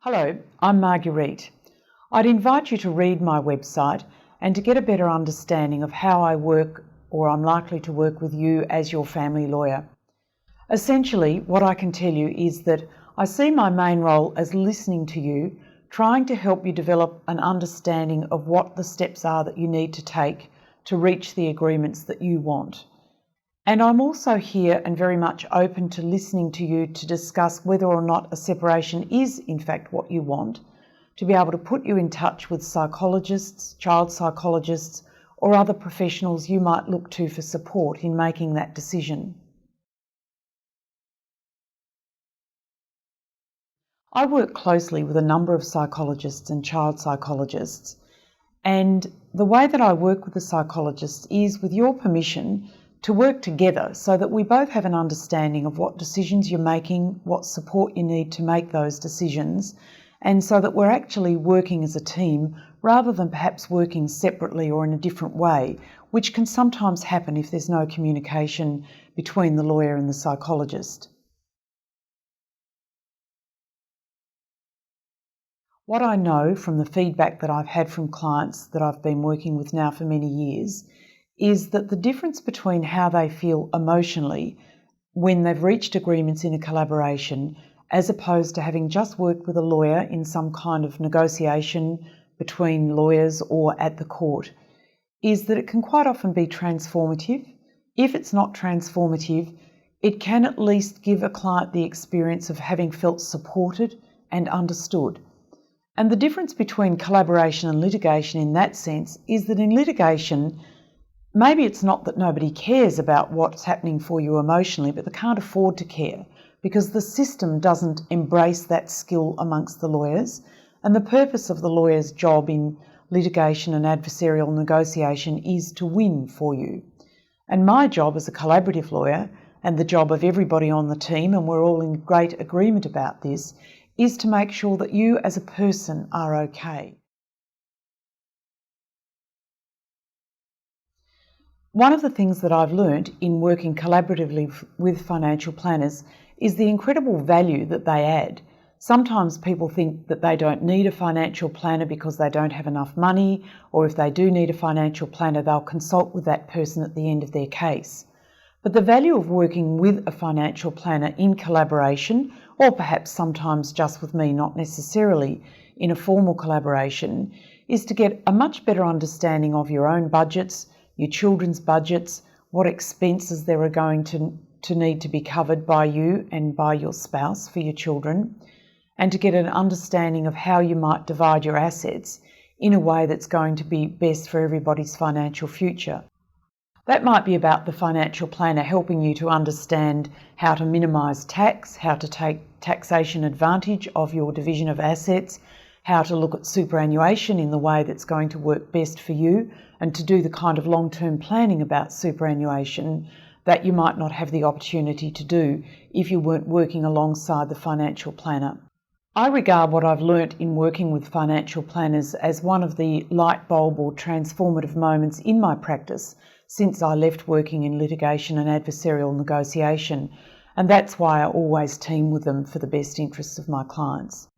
Hello, I'm Marguerite. I'd invite you to read my website and to get a better understanding of how I work or I'm likely to work with you as your family lawyer. Essentially, what I can tell you is that I see my main role as listening to you, trying to help you develop an understanding of what the steps are that you need to take to reach the agreements that you want. And I'm also here and very much open to listening to you to discuss whether or not a separation is in fact what you want, to be able to put you in touch with psychologists, child psychologists, or other professionals you might look to for support in making that decision. I work closely with a number of psychologists and child psychologists, and the way that I work with the psychologists is, with your permission, to work together so that we both have an understanding of what decisions you're making, what support you need to make those decisions, and so that we're actually working as a team rather than perhaps working separately or in a different way, which can sometimes happen if there's no communication between the lawyer and the psychologist. What I know from the feedback that I've had from clients that I've been working with now for many years is that the difference between how they feel emotionally when they've reached agreements in a collaboration as opposed to having just worked with a lawyer in some kind of negotiation between lawyers or at the court is that it can quite often be transformative. If it's not transformative, it can at least give a client the experience of having felt supported and understood. And the difference between collaboration and litigation in that sense is that in litigation, maybe it's not that nobody cares about what's happening for you emotionally, but they can't afford to care because the system doesn't embrace that skill amongst the lawyers. And the purpose of the lawyer's job in litigation and adversarial negotiation is to win for you. And my job as a collaborative lawyer, and the job of everybody on the team, and we're all in great agreement about this, is to make sure that you as a person are okay. One of the things that I've learnt in working collaboratively with financial planners is the incredible value that they add. Sometimes people think that they don't need a financial planner because they don't have enough money, or if they do need a financial planner, they'll consult with that person at the end of their case. But the value of working with a financial planner in collaboration, or perhaps sometimes just with me, not necessarily in a formal collaboration, is to get a much better understanding of your own budgets, your children's budgets, what expenses there are going to need to be covered by you and by your spouse for your children, and to get an understanding of how you might divide your assets in a way that's going to be best for everybody's financial future. That might be about the financial planner helping you to understand how to minimise tax, how to take taxation advantage of your division of assets, how to look at superannuation in the way that's going to work best for you, and to do the kind of long-term planning about superannuation that you might not have the opportunity to do if you weren't working alongside the financial planner. I regard what I've learnt in working with financial planners as one of the light bulb or transformative moments in my practice since I left working in litigation and adversarial negotiation, and that's why I always team with them for the best interests of my clients.